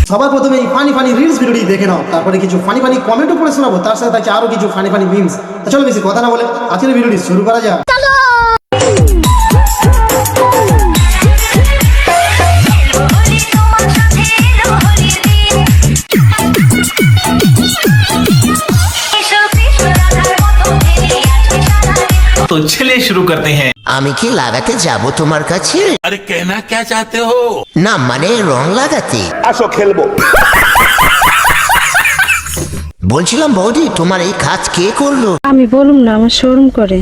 সবার প্রথমে এই ফানি ফানি রিলস ভিডিওটি দেখে নাও, তারপরে কিছু ফানি ফানি কমেন্টও পড়ে শোনাবো, তার সাথে থাকছে আরো কিছু ফানি ফানি মিমস। চলো বেশি কথা না বলে আজকের ভিডিওটি শুরু করা যাক। तो चलिए शुरू करते हैं। আমি কি লাগাতে যাব তোমার কাছে? अरे कहना क्या चाहते हो? না মানে রং লাগাতে। আসো খেলবো। বলছিলাম বৌদি, তোমার এই কাজ কে করলো? আমি বলুম না, আমার শোরুম করে।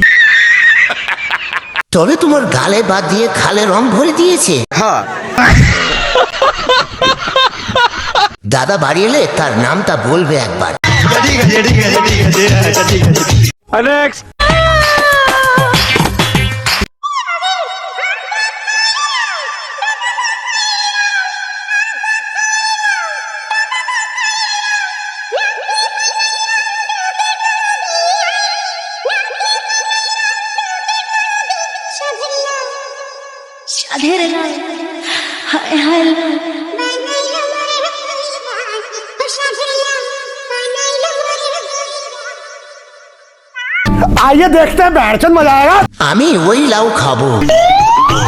তবে তোমার গালে বাদ দিয়ে খালে রং ভরে দিয়েছে। হ্যাঁ। দাদা বাড়ি এলে তার নামটা বলবে একবার। নেক্সট। সাধের লাই হায় হায় आइए देखते हैं बैठचंद मजा आएगा। আমি ওই লাউ খাবো।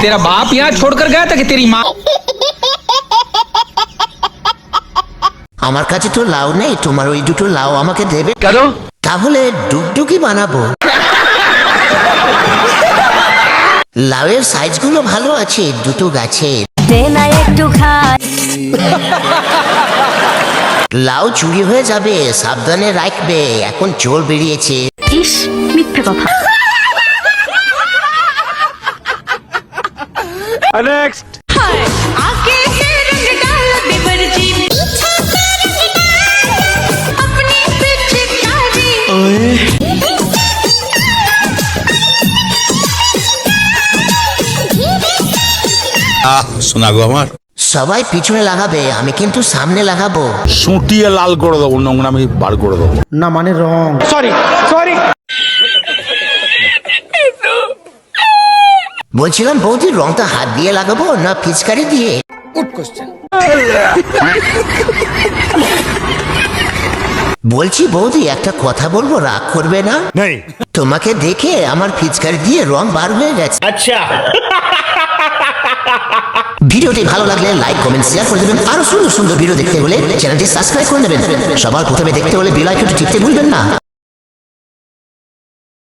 तेरा बाप यहाँ छोड़कर गया था कि तेरी माँ? আমার কাছে তো লাউ নেই, তোমার ওই দুটো লাউ আমাকে দেবে? কেন? তাহলে ডুগডুগি বানাবো। লাউয়ের সাইজগুলো ভালো আছে দুটো গাছে। দে না একটু খাই। লাউ চুরি হয়ে যাবে, সাবধানে রাখবে, এখন চোর বেরিয়েছে। ইস মিথ্যে কথা। नेक्स्ट। आगे से रंग डाल बेबरजी अपनी पिचकारी শোনা গো আমার, সবাই পিছনে লাগাবে, আমি কিন্তু সামনে লাগাবো। সুটিয়ে লাল করে দেবো, নোংরা আমি বার করে দেবো। না মানে রং। Sorry sorry. বলছিলাম বৌদি, রংটা হাত দিয়ে লাগাবো না পিচকারি দিয়ে? বলছি বৌদি, একটা কথা বলবো, রাগ করবে না? नहीं। তোমাকে দেখে আমার পিচকারি দিয়ে রং বার হয়ে গেছে। अच्छा। ভিডিওটি ভালো লাগলে লাইক কমেন্ট শেয়ার করে দেবেন। আরো সুন্দর সুন্দর ভিডিও দেখতে হলে চ্যানেলটি সাবস্ক্রাইব করে নেবেন। সবার প্রথমে দেখতে হলে বেল আইকনটি টিপতে ভুলবেন না।